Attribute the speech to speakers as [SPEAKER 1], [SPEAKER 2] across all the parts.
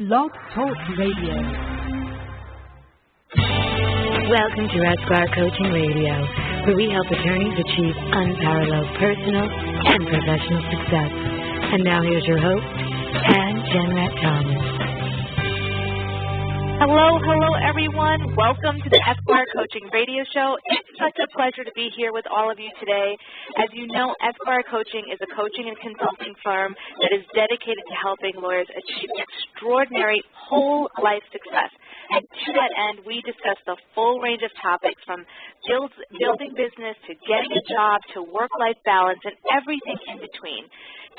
[SPEAKER 1] Blog Talk Radio.
[SPEAKER 2] Welcome to Esquire Coaching Radio, where we help attorneys achieve unparalleled personal and professional success. And now here's your host, Ann Jenrette Thomas.
[SPEAKER 3] Hello, everyone. Welcome to the Esquire Coaching Radio Show. It's such a pleasure to be here with all of you today. As you know, Esquire Coaching is a coaching and consulting firm that is dedicated to helping lawyers achieve extraordinary whole life success. And to that end, we discuss the full range of topics from building business to getting a job to work-life balance and everything in between.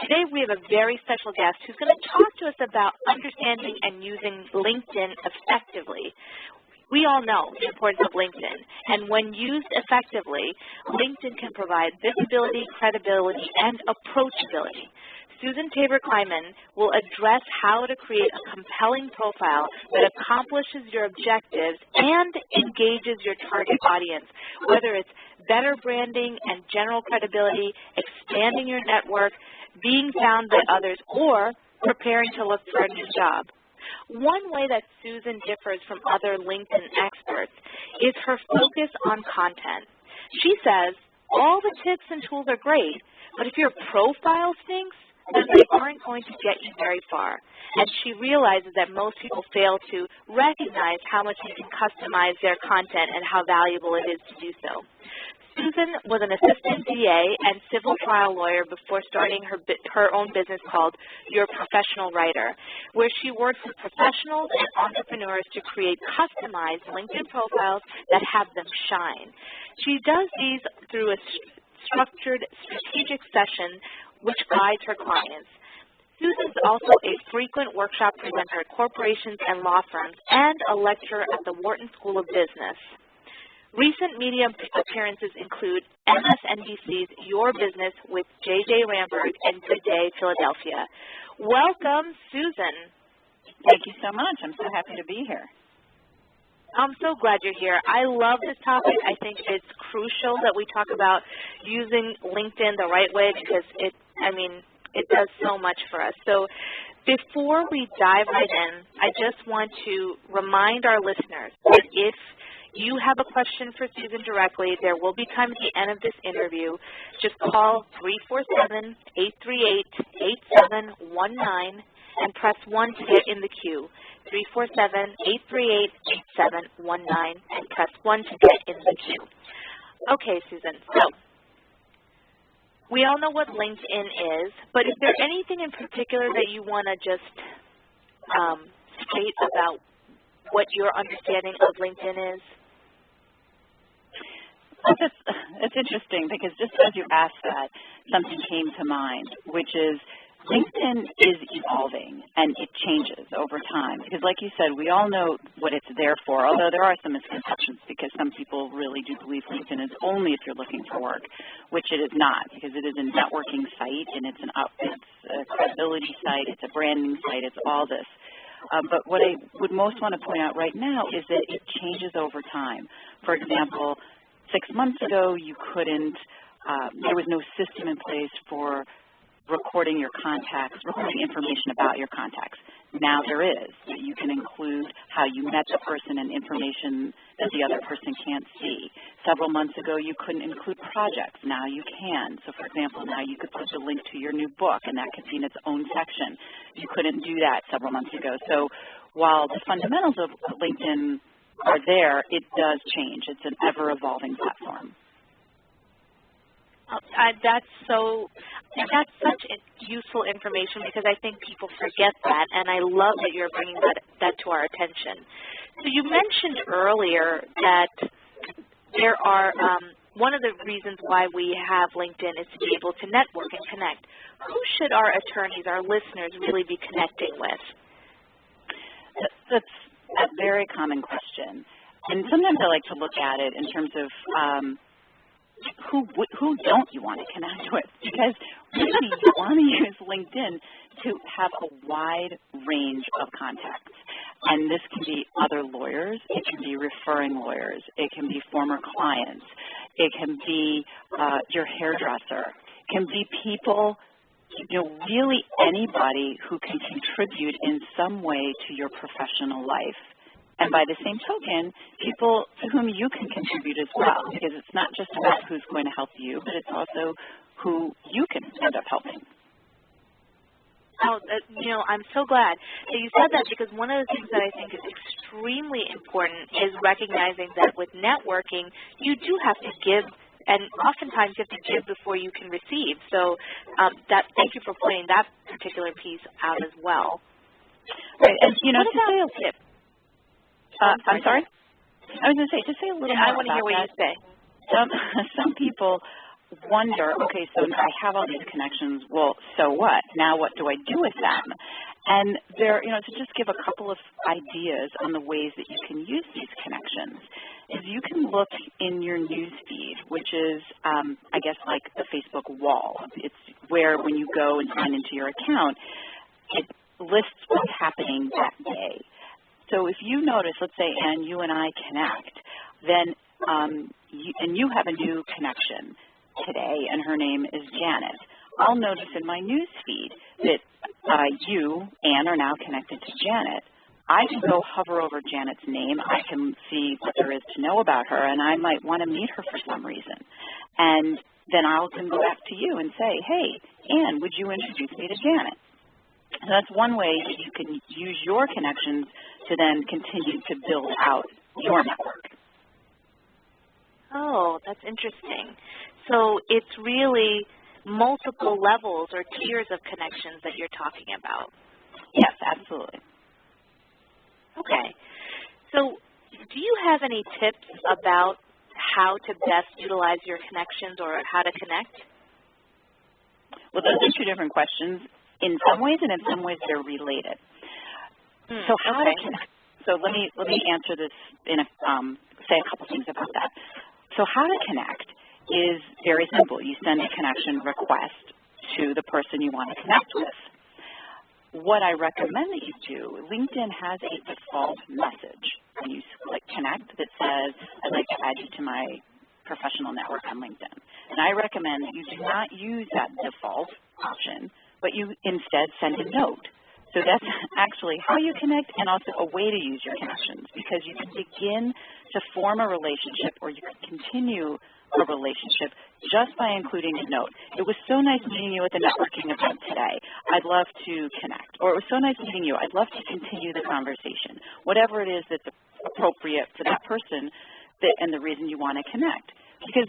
[SPEAKER 3] Today we have a very special guest who's going to talk to us about understanding and using LinkedIn effectively. We all know the importance of LinkedIn, and when used effectively, LinkedIn can provide visibility, credibility, and approachability. Susan Tabor-Kleiman will address how to create a compelling profile that accomplishes your objectives and engages your target audience, whether it's better branding and general credibility, expanding your network, being found by others, or preparing to look for a new job. One way that Susan differs from other LinkedIn experts is her focus on content. She says, all the tips and tools are great, but if your profile stinks, then they aren't going to get you very far. And she realizes that most people fail to recognize how much they can customize their content and how valuable it is to do so. Susan was an assistant DA and civil trial lawyer before starting her own business called Your Professional Writer, where she works with professionals and entrepreneurs to create customized LinkedIn profiles that have them shine. She does these through a structured strategic session which guides her clients. Susan is also a frequent workshop presenter at corporations and law firms and a lecturer at the Wharton School of Business. Recent media appearances include MSNBC's Your Business with J.J. Ramberg and Good Day Philadelphia. Welcome, Susan.
[SPEAKER 4] Thank you so much. I'm so happy to be here.
[SPEAKER 3] I'm so glad you're here. I love this topic. I think it's crucial that we talk about using LinkedIn the right way because it does so much for us. So before we dive right in, I just want to remind our listeners that if you have a question for Susan directly, there will be time at the end of this interview. Just call 347-838-8719 and press 1 to get in the queue. 347-838-8719 and press 1 to get in the queue. Okay, Susan, so we all know what LinkedIn is, but is there anything in particular that you want to just state about what your understanding of LinkedIn is?
[SPEAKER 4] It's interesting because just as you asked that, something came to mind, which is LinkedIn is evolving and it changes over time. Because like you said, we all know what it's there for, although there are some misconceptions because some people really do believe LinkedIn is only if you're looking for work, which it is not, because it is a networking site and it's a credibility site, it's a branding site, it's all this. But what I would most want to point out right now is that it changes over time. For example, 6 months ago, you couldn't, there was no system in place for recording your contacts, recording information about your contacts. Now there is. You can include how you met the person and information that the other person can't see. Several months ago, you couldn't include projects. Now you can. So, for example, now you could put the link to your new book, and that could be in its own section. You couldn't do that several months ago. So while the fundamentals of LinkedIn are there, it does change. It's an ever-evolving platform.
[SPEAKER 3] That's such useful information because I think people forget that, and I love that you're bringing that to our attention. So you mentioned earlier that there are one of the reasons why we have LinkedIn is to be able to network and connect. Who should our attorneys, our listeners, really be connecting with?
[SPEAKER 4] That's a very common question, and sometimes I like to look at it in terms of who don't you want to connect with? Because really you want to use LinkedIn to have a wide range of contacts. And this can be other lawyers, it can be referring lawyers, it can be former clients, it can be your hairdresser, it can be people really anybody who can contribute in some way to your professional life. And by the same token, people to whom you can contribute as well, because it's not just about who's going to help you, but it's also who you can end up helping.
[SPEAKER 3] Oh, I'm so glad that you said that, because one of the things that I think is extremely important is recognizing that with networking, you do have to give, and oftentimes you have to give before you can receive. So thank you for pointing that particular piece out as well.
[SPEAKER 4] Right, and
[SPEAKER 3] what about
[SPEAKER 4] to say a tip. I'm sorry? I was going to say, just say a little more
[SPEAKER 3] I want to hear what you say.
[SPEAKER 4] Some people wonder, okay, so I have all these connections, well, so what? Now what do I do with them? And to just give a couple of ideas on the ways that you can use these connections is you can look in your news feed, which is, I guess, like the Facebook wall. It's where when you go and sign into your account, it lists what's happening that day. So if you notice, let's say, Ann, you and I connect, then you have a new connection today, and her name is Janet. I'll notice in my news feed that you, Ann, are now connected to Janet. I can go hover over Janet's name. I can see what there is to know about her, and I might want to meet her for some reason. And then I can go back to you and say, hey, Ann, would you introduce me to Janet? So that's one way that you can use your connections to then continue to build out your network.
[SPEAKER 3] Oh, that's interesting. So it's really multiple levels or tiers of connections that you're talking about.
[SPEAKER 4] Yes, absolutely.
[SPEAKER 3] Okay. So do you have any tips about how to best utilize your connections or how to connect?
[SPEAKER 4] Well, those are two different questions in some ways, and in some ways they're related. So how to connect? So let me answer this in say a couple things about that. So how to connect is very simple. You send a connection request to the person you want to connect with. What I recommend that you do, LinkedIn has a default message when you click connect that says, I'd like to add you to my professional network on LinkedIn. And I recommend that you do not use that default option, but you instead send a note. So that's actually how you connect and also a way to use your connections, because you can begin to form a relationship or you can continue a relationship just by including a note. It was so nice meeting you at the networking event today. I'd love to connect. Or it was so nice meeting you. I'd love to continue the conversation. Whatever it is that's appropriate for that person and the reason you want to connect. Because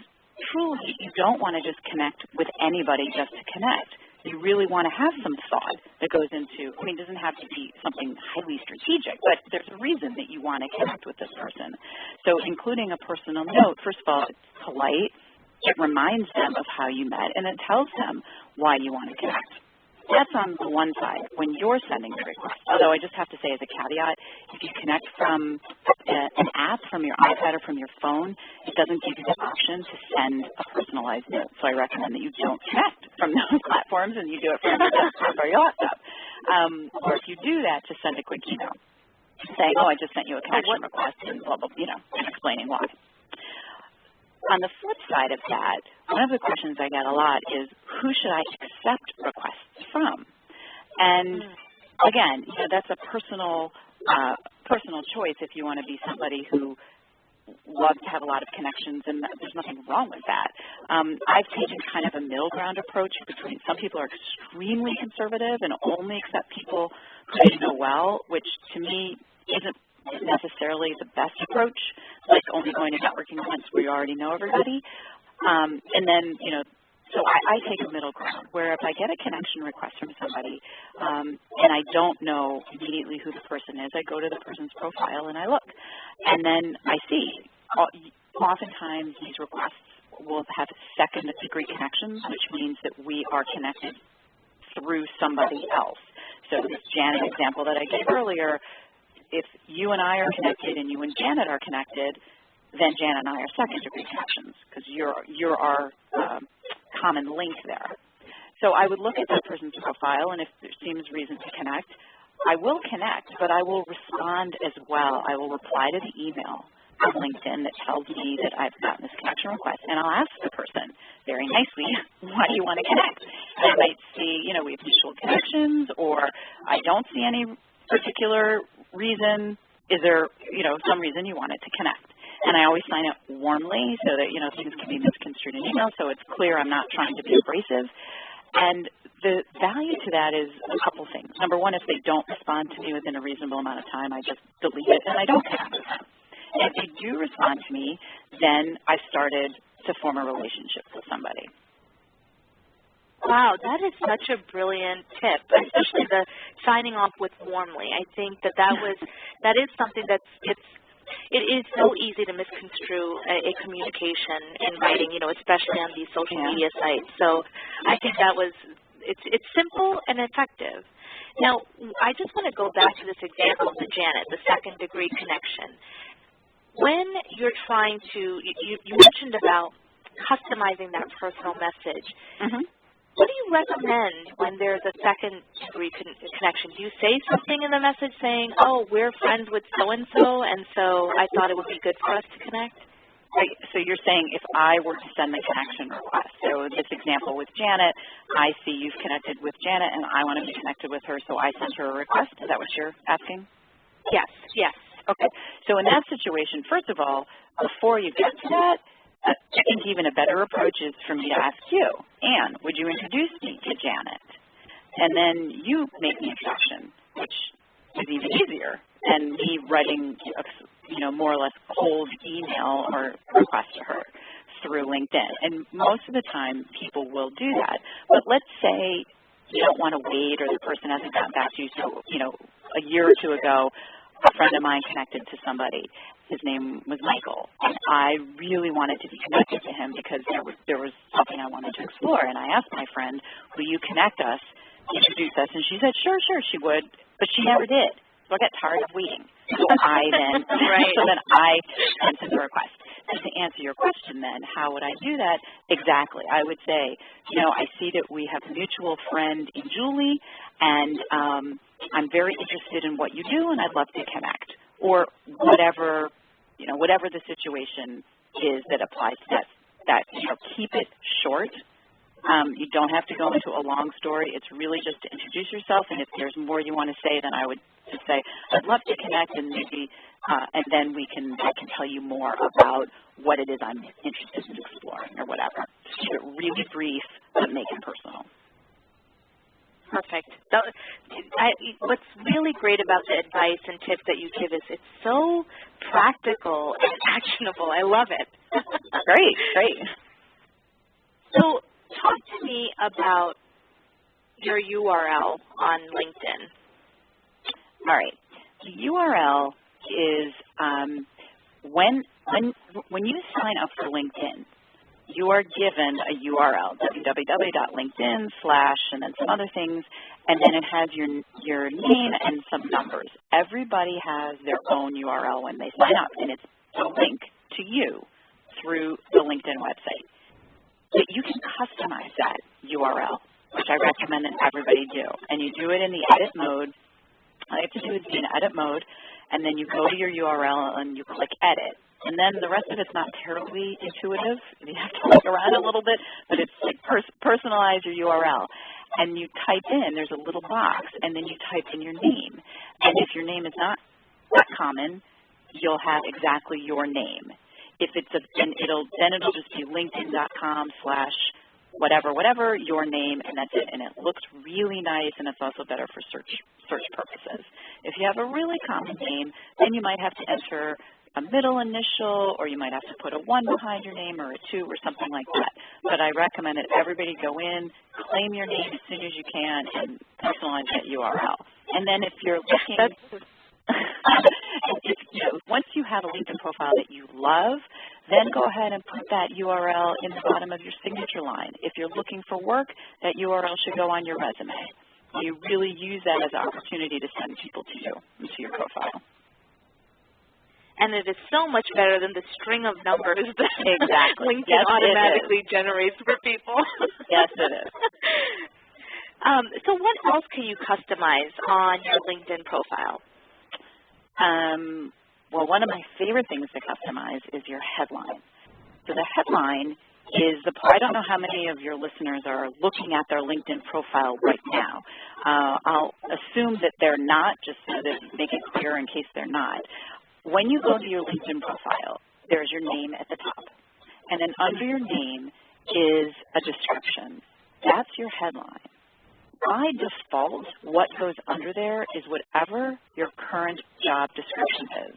[SPEAKER 4] truly, you don't want to just connect with anybody just to connect. You really want to have some thought that goes into, it doesn't have to be something highly strategic, but there's a reason that you want to connect with this person. So including a personal note, first of all, it's polite. It reminds them of how you met, and it tells them why you want to connect. That's on the one side when you're sending the request. Although I just have to say as a caveat, if you connect from an app from your iPad or from your phone, it doesn't give you the option to send a personalized note. So I recommend that you don't connect from those platforms and you do it from your desktop or your laptop. Or if you do that, just send a quick email saying, oh, I just sent you a connection request and blah, blah, and explaining why. On the flip side of that, one of the questions I get a lot is, who should I accept requests from? And again, that's a personal choice if you want to be somebody who loves to have a lot of connections, and there's nothing wrong with that. I've taken kind of a middle ground approach between some people are extremely conservative and only accept people who they know well, which to me isn't necessarily the best approach, like only going to networking events where you already know everybody. And then, so I take a middle ground where if I get a connection request from somebody and I don't know immediately who the person is, I go to the person's profile and I look. And then I see, oftentimes these requests will have second-degree connections, which means that we are connected through somebody else. So this Janet example that I gave earlier, if you and I are connected and you and Janet are connected, then Janet and I are second-degree connections because you're our common link there. So I would look at that person's profile, and if there seems reason to connect, I will connect, but I will respond as well. I will reply to the email on LinkedIn that tells me that I've gotten this connection request, and I'll ask the person very nicely, why do you want to connect? And I might see, you know, we have mutual connections, or I don't see any particular reason. Is there, you know, some reason you wanted to connect? And I always sign up warmly so that, you know, things can be misconstrued in email, so it's clear I'm not trying to be abrasive. And the value to that is a couple things. Number one, if they don't respond to me within a reasonable amount of time, I just delete it and I don't connect with them. And if they do respond to me, then I've started to form a relationship with somebody.
[SPEAKER 3] Wow, that is such a brilliant tip, especially the signing off with warmly. I think that is something it is so easy to misconstrue a communication in writing, you know, especially on these social media sites. So I think it's simple and effective. Now, I just want to go back to this example of the Janet, the second-degree connection. When you're trying to, you mentioned about customizing that personal message.
[SPEAKER 4] Mm-hmm.
[SPEAKER 3] What do you recommend when there's a second-degree connection? Do you say something in the message saying, oh, we're friends with so-and-so, and so I thought it would be good for us to connect?
[SPEAKER 4] Right. So you're saying if I were to send the connection request, so this example with Janet, I see you've connected with Janet, and I want to be connected with her, so I sent her a request. Is that what you're asking?
[SPEAKER 3] Yes, yes.
[SPEAKER 4] Okay. So in that situation, first of all, before you get to that, I think even a better approach is for me to ask you, Anne, would you introduce me to Janet? And then you make the introduction, which is even easier than me writing, you know, more or less cold email or request to her through LinkedIn. And most of the time, people will do that. But let's say you don't want to wait or the person hasn't gotten back to you. So, you know, a year or two ago, a friend of mine connected to somebody. His name was Michael, and I really wanted to be connected to him because there was something I wanted to explore. And I asked my friend, will you connect us, introduce us? And she said, sure, she would, but she never did. So I got tired of waiting. So I then, I sent the request. And to answer your question then, how would I do that? Exactly. I would say, you know, I see that we have a mutual friend in Julie, and I'm very interested in what you do, and I'd love to connect. Or whatever, you know, whatever the situation is that applies to that, you know, keep it short. You don't have to go into a long story. It's really just to introduce yourself, and if there's more you want to say, then I would just say, I'd love to connect, and maybe, and then I can tell you more about what it is I'm interested in exploring or whatever. Keep it really brief, but make it personal.
[SPEAKER 3] Perfect. What's really great about the advice and tips that you give is it's so practical and actionable. I love it.
[SPEAKER 4] Great.
[SPEAKER 3] So talk to me about your URL on LinkedIn.
[SPEAKER 4] All right. The URL is when you sign up for LinkedIn, you are given a URL, www.linkedin/ and then some other things, and then it has your name and some numbers. Everybody has their own URL when they sign up, and it's a link to you through the LinkedIn website. But you can customize that URL, which I recommend that everybody do, and you do it in the edit mode. All you have to do is be in edit mode, and then you go to your URL and you click edit. And then the rest of it's not terribly intuitive. You have to look around a little bit, but it's like personalize your URL. And you type in, there's a little box, and then you type in your name. And if your name is not that common, you'll have exactly your name. If it's it'll just be linkedin.com/ whatever, your name, and that's it. And it looks really nice, and it's also better for search purposes. If you have a really common name, then you might have to enter a middle initial, or you might have to put a 1 behind your name or a 2 or something like that. But I recommend that everybody go in, claim your name as soon as you can, and personalize that URL. And then if you're looking, once you have a LinkedIn profile that you love, then go ahead and put that URL in the bottom of your signature line. If you're looking for work, that URL should go on your resume. You really use that as an opportunity to send people to you and to your profile.
[SPEAKER 3] And it is so much better than the string of numbers that LinkedIn automatically generates for people.
[SPEAKER 4] Yes, it is.
[SPEAKER 3] So what else can you customize on your LinkedIn profile?
[SPEAKER 4] Well, one of my favorite things to customize is your headline. So the headline is I don't know how many of your listeners are looking at their LinkedIn profile right now. I'll assume that they're not, just so that make it clear in case they're not. When you go to your LinkedIn profile, there's your name at the top. And then under your name is a description. That's your headline. By default, what goes under there is whatever your current job description is.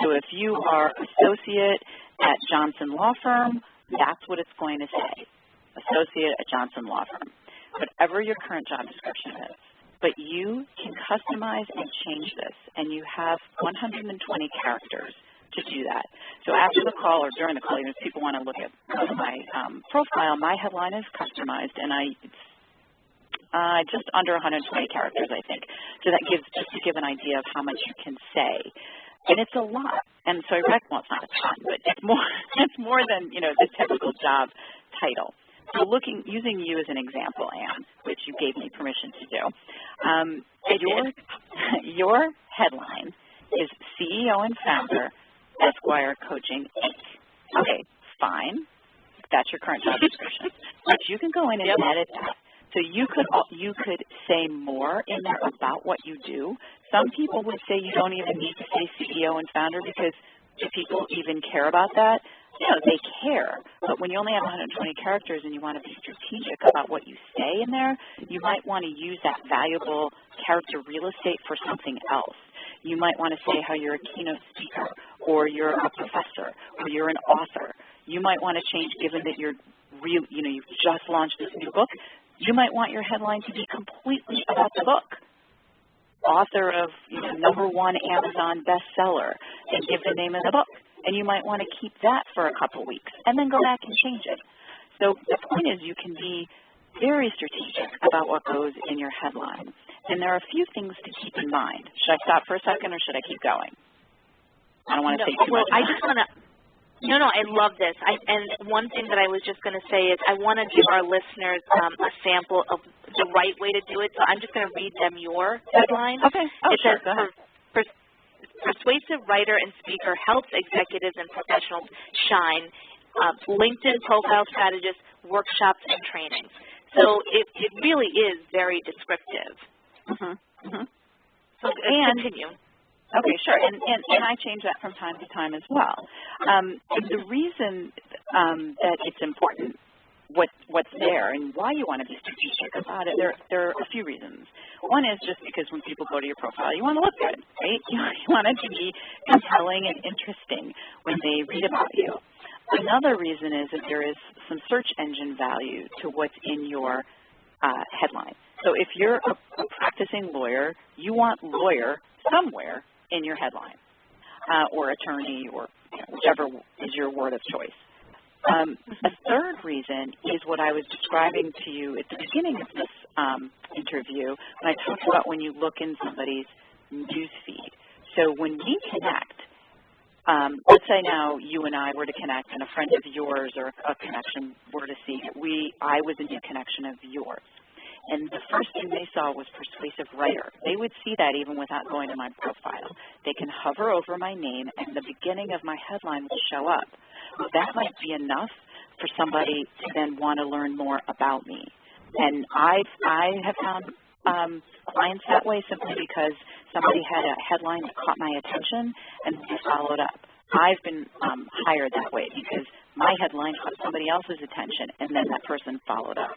[SPEAKER 4] So if you are associate at Johnson Law Firm, that's what it's going to say, associate at Johnson Law Firm, whatever your current job description is. But you can customize and change this, and you have 120 characters to do that. So after the call or during the call, if people want to look at my profile, my headline is customized, and it's just under 120 characters, I think. So that gives, just to give an idea of how much you can say. And it's a lot. And so I reckon, well, it's not a ton, but it's more than, you know, the typical job title. So using you as an example, Anne, which you gave me permission to do, your headline is CEO and founder, Esquire Coaching, Inc. Okay, fine. That's your current job description. But you can go in and edit that. So you could say more in there about what you do. Some people would say you don't even need to say CEO and founder, because do people even care about that? You know, they care. But when you only have 120 characters and you want to be strategic about what you say in there, you might want to use that valuable character real estate for something else. You might want to say how you're a keynote speaker, or you're a professor, or you're an author. You might want to change, given that you've just launched this new book. You might want your headline to be completely about the book. Author of #1 Amazon bestseller, and give the name of the book. And you might want to keep that for a couple weeks and then go back and change it. So the point is, you can be very strategic about what goes in your headline. And there are a few things to keep in mind. Should I stop for a second, or should I keep going? I don't want to say too much.
[SPEAKER 3] I just want to. No, I love this. And one thing that I was just going to say is I want to give our listeners a sample of the right way to do it. So I'm just going to read them your headline.
[SPEAKER 4] Okay.
[SPEAKER 3] It says, persuasive writer and speaker helps executives and professionals shine, LinkedIn profile strategist, workshops, and trainings. So it really is very descriptive. So continue.
[SPEAKER 4] Okay, sure, and I change that from time to time as well. The reason that it's important what's there and why you want to be strategic about it, there are a few reasons. One is just because when people go to your profile, you want to look good, right? You want it to be compelling and interesting when they read about you. Another reason is that there is some search engine value to what's in your headline. So if you're a practicing lawyer, you want lawyer somewhere in your headline, or attorney, or whichever is your word of choice. A third reason is what I was describing to you at the beginning of this interview, when I talked about when you look in somebody's news feed. So when we connect, let's say now you and I were to connect, and a friend of yours or a connection were to see I was a new connection of yours. And the first thing they saw was persuasive writer. They would see that even without going to my profile. They can hover over my name, and the beginning of my headline will show up. Well, that might be enough for somebody to then want to learn more about me. And I have found clients that way simply because somebody had a headline that caught my attention and they followed up. I've been hired that way because my headline caught somebody else's attention, and then that person followed up.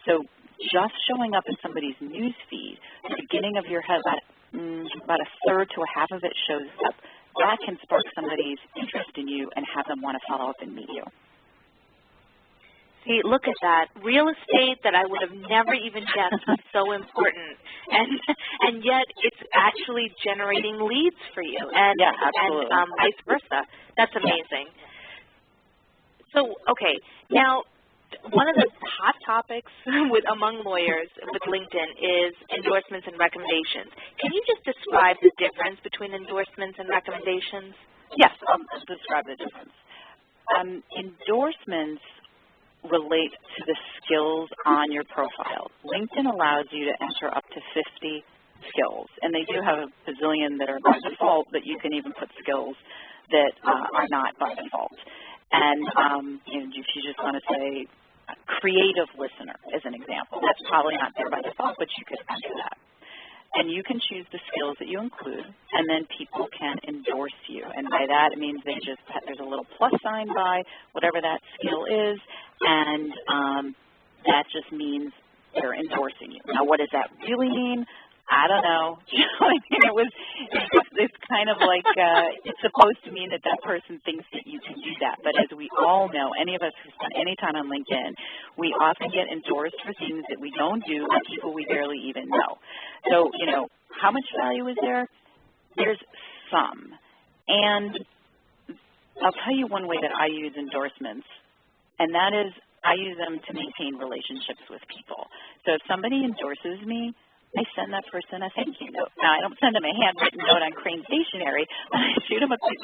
[SPEAKER 4] So just showing up in somebody's news feed, the beginning of your headline, about a third to a half of it shows up. That can spark somebody's interest in you and have them want to follow up and meet you.
[SPEAKER 3] See, look at that. Real estate that I would have never even guessed was so important. And yet it's actually generating leads for you. And,
[SPEAKER 4] yeah, absolutely.
[SPEAKER 3] And vice versa. That's amazing. So, okay, now one of the hot topics among lawyers with LinkedIn is endorsements and recommendations. Can you just describe the difference between endorsements and recommendations?
[SPEAKER 4] Yes, I'll describe the difference. Endorsements relate to the skills on your profile. LinkedIn allows you to enter up to 50 skills, and they do have a bazillion that are by default, but you can even put skills that are not by default. And if you just want to say creative listener as an example, that's probably not there by default, but you could enter that. And you can choose the skills that you include, and then people can endorse you. And by that, it means there's a little plus sign by whatever that skill is, and that just means they're endorsing you. Now, what does that really mean? I don't know. It's kind of like it's supposed to mean that that person thinks that you can do that. But as we all know, any of us who spend any time on LinkedIn, we often get endorsed for things that we don't do by people we barely even know. So, how much value is there? There's some. And I'll tell you one way that I use endorsements, and that is I use them to maintain relationships with people. So if somebody endorses me, I send that person a thank you note. Now, I don't send them a handwritten note on Crane Stationery, but I shoot them a quick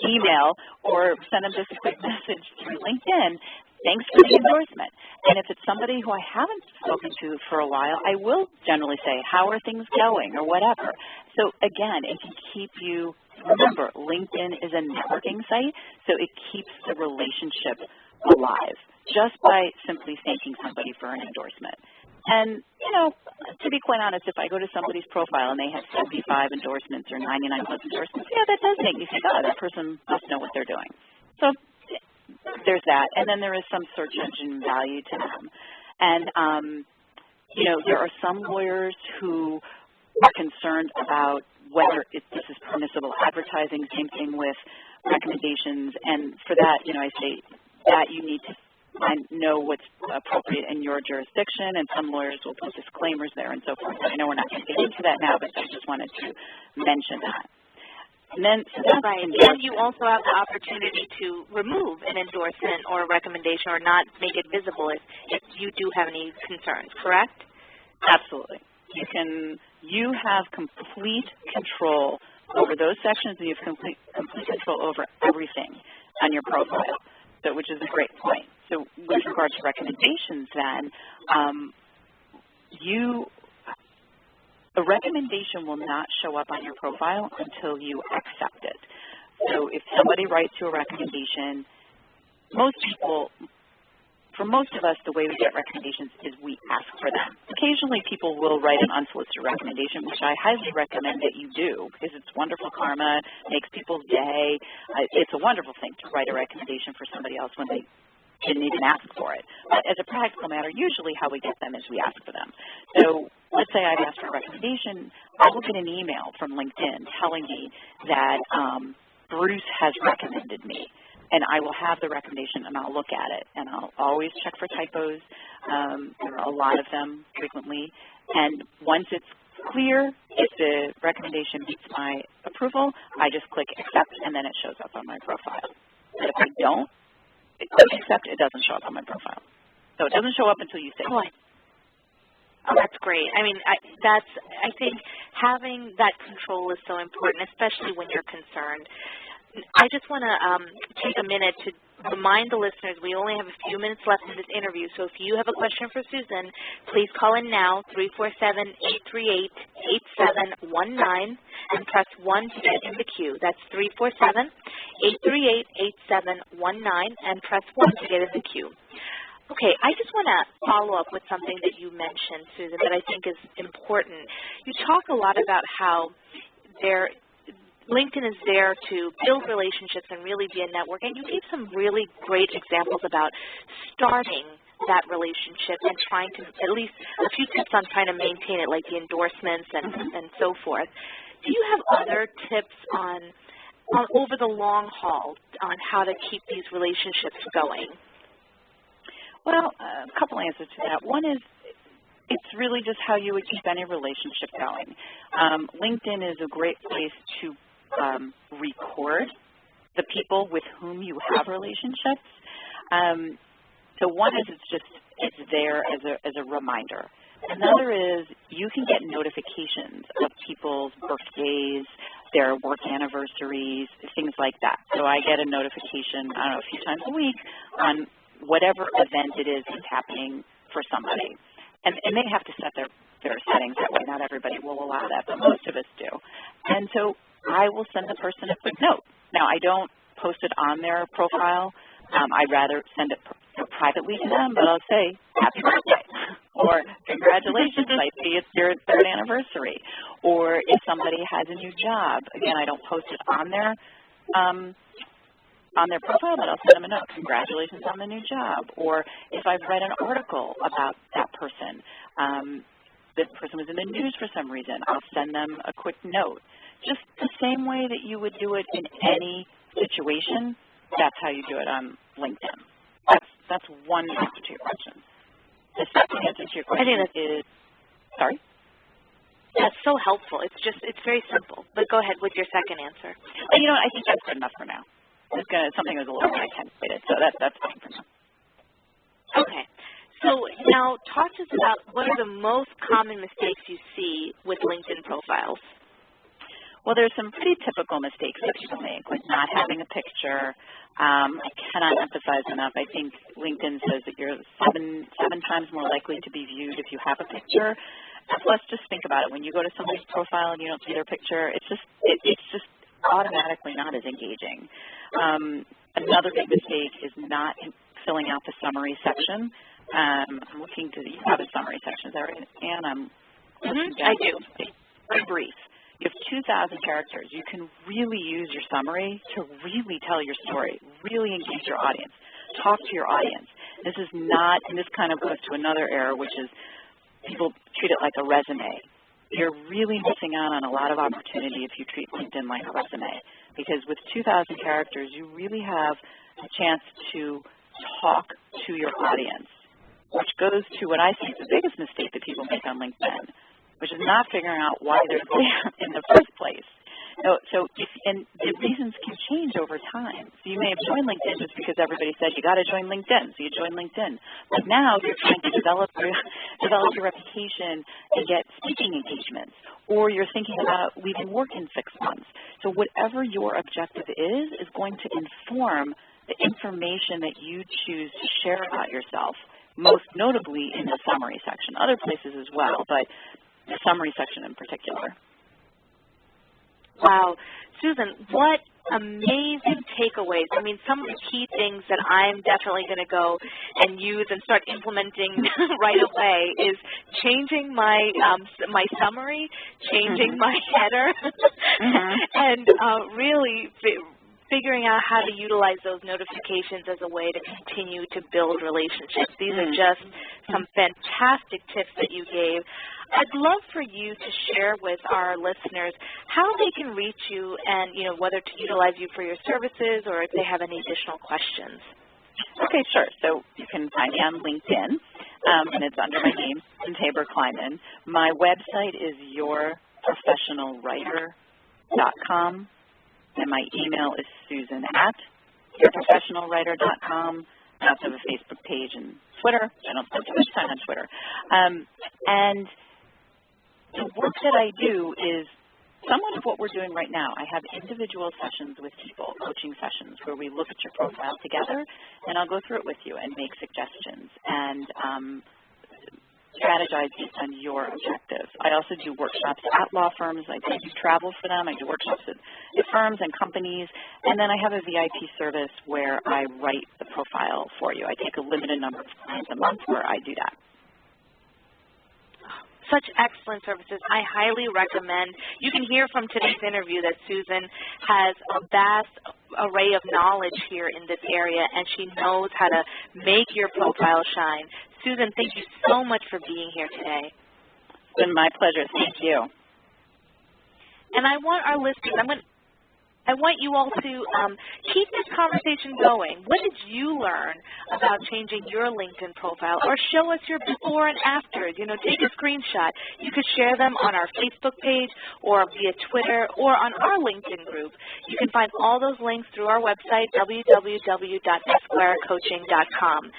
[SPEAKER 4] email or send them just a quick message through LinkedIn. Thanks for the endorsement. And if it's somebody who I haven't spoken to for a while, I will generally say, how are things going or whatever. So, again, it can keep you, remember, LinkedIn is a networking site, so it keeps the relationship alive just by simply thanking somebody for an endorsement. And, to be quite honest, if I go to somebody's profile and they have 75 endorsements or 99 plus endorsements, yeah, that does make me think, oh, that person must know what they're doing. So there's that. And then there is some search engine value to them. And, there are some lawyers who are concerned about whether this is permissible advertising, same thing with recommendations. And for that, I say that you need to know what's appropriate in your jurisdiction, and some lawyers will put disclaimers there and so forth. I know we're not going to get into that now, but I just wanted to mention that. And then,
[SPEAKER 3] right. And you also have the opportunity to remove an endorsement or a recommendation or not make it visible if you do have any concerns, correct?
[SPEAKER 4] Absolutely. You have complete control over those sections, and you have complete control over everything on your profile, which is a great point. So with regard to recommendations then, a recommendation will not show up on your profile until you accept it. So if somebody writes you a recommendation, for most of us, the way we get recommendations is we ask for them. Occasionally people will write an unsolicited recommendation, which I highly recommend that you do because it's wonderful karma, makes people's day. It's a wonderful thing to write a recommendation for somebody else when they didn't even ask for it. But as a practical matter, usually how we get them is we ask for them. So let's say I've asked for a recommendation. I will get an email from LinkedIn telling me that Bruce has recommended me. And I will have the recommendation, and I'll look at it. And I'll always check for typos. There are a lot of them frequently. And once it's clear, if the recommendation meets my approval, I just click accept, and then it shows up on my profile. But if I don't accept, it doesn't show up on my profile. So it doesn't show up until you say it.
[SPEAKER 3] Oh, that's great. I mean, I think having that control is so important, especially when you're concerned. I just want to take a minute to remind the listeners we only have a few minutes left in this interview, so if you have a question for Susan, please call in now, 347-838-8719, and press 1 to get in the queue. That's 347-838-8719, and press 1 to get in the queue. Okay, I just want to follow up with something that you mentioned, Susan, that I think is important. You talk a lot about how LinkedIn is there to build relationships and really be a network, and you gave some really great examples about starting that relationship and trying to, at least a few tips on trying to maintain it, like the endorsements and so forth. Do you have other tips on over the long haul on how to keep these relationships going?
[SPEAKER 4] Well, a couple answers to that. One is it's really just how you would keep any relationship going. LinkedIn is a great place to record the people with whom you have relationships. So one is it's there as a reminder. Another is you can get notifications of people's birthdays, their work anniversaries, things like that. So I get a notification, I don't know, a few times a week on whatever event it is that's happening for somebody. And they have to set their there are settings that way. Not everybody will allow that, but most of us do. And so I will send the person a quick note. Now, I don't post it on their profile. I'd rather send it privately to them, but I'll say, happy birthday, or congratulations, I see it's your 3rd anniversary. Or if somebody has a new job, again, I don't post it on their profile, but I'll send them a note, congratulations on the new job. Or if I've read an article about that person, this person was in the news for some reason, I'll send them a quick note. Just the same way that you would do it in any situation, that's how you do it on LinkedIn. That's one answer to your question. The second answer to your question is, sorry?
[SPEAKER 3] That's so helpful. It's very simple. But go ahead with your second answer.
[SPEAKER 4] You know what, I think that's good enough for now. Something that was a little more attenuated, so that's fine for now.
[SPEAKER 3] Okay. So now talk to us about what are the most common mistakes you see with LinkedIn profiles.
[SPEAKER 4] Well, there's some pretty typical mistakes that people make, like not having a picture. I cannot emphasize enough. I think LinkedIn says that you're seven times more likely to be viewed if you have a picture. Plus, just think about it. When you go to somebody's profile and you don't see their picture, it's just automatically not as engaging. Another big mistake is not filling out the summary section. I'm looking to you have a summary section. Is that right, Anne?
[SPEAKER 3] I do.
[SPEAKER 4] Very brief. You have 2,000 characters. You can really use your summary to really tell your story, really engage your audience, talk to your audience. This is not, and this kind of goes to another error, which is people treat it like a resume. You're really missing out on a lot of opportunity if you treat LinkedIn like a resume, because with 2,000 characters, you really have a chance to talk to your audience, which goes to what I think is the biggest mistake that people make on LinkedIn, which is not figuring out why they're there in the first place. And the reasons can change over time. So you may have joined LinkedIn just because everybody said you got to join LinkedIn, so you join LinkedIn. But now you're trying to develop your reputation and get speaking engagements, or you're thinking about leaving work in 6 months. So whatever your objective is going to inform the information that you choose to share about yourself, most notably in the summary section, other places as well, but the summary section in particular.
[SPEAKER 3] Wow. Susan, what amazing takeaways. I mean, some of the key things that I'm definitely going to go and use and start implementing right away is changing my my summary, changing my header, and really figuring out how to utilize those notifications as a way to continue to build relationships. These are just some fantastic tips that you gave. I'd love for you to share with our listeners how they can reach you and, you know, whether to utilize you for your services or if they have any additional questions.
[SPEAKER 4] Okay, sure. So you can find me on LinkedIn, and it's under my name, Susan Tabor Kleiman. My website is yourprofessionalwriter.com. And my email is susan@yourprofessionalwriter.com. I also have a Facebook page and Twitter. I don't spend too much time on Twitter. And the work that I do is somewhat of what we're doing right now. I have individual sessions with people, coaching sessions, where we look at your profile together, and I'll go through it with you and make suggestions and strategize based on your objectives. I also do workshops at law firms. I do travel for them. I do workshops at firms and companies. And then I have a VIP service where I write the profile for you. I take a limited number of clients a month where I do that.
[SPEAKER 3] Such excellent services. I highly recommend. You can hear from today's interview that Susan has a vast array of knowledge here in this area, and she knows how to make your profile shine. Susan, thank you so much for being here today.
[SPEAKER 4] It's been my pleasure. Thank you.
[SPEAKER 3] And I want our listeners, I want you all to keep this conversation going. What did you learn about changing your LinkedIn profile? Or show us your before and afters. You know, take a screenshot. You could share them on our Facebook page or via Twitter or on our LinkedIn group. You can find all those links through our website, www.esquirecoaching.com.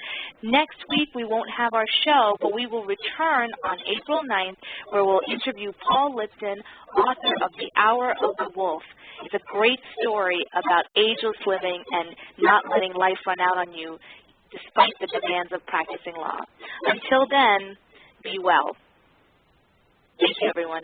[SPEAKER 3] Next week, we won't have our show, but we will return on April 9th, where we'll interview Paul Lipton, author of The Hour of the Wolf. It's a great story about ageless living and not letting life run out on you despite the demands of practicing law. Until then, be well. Thank you, everyone.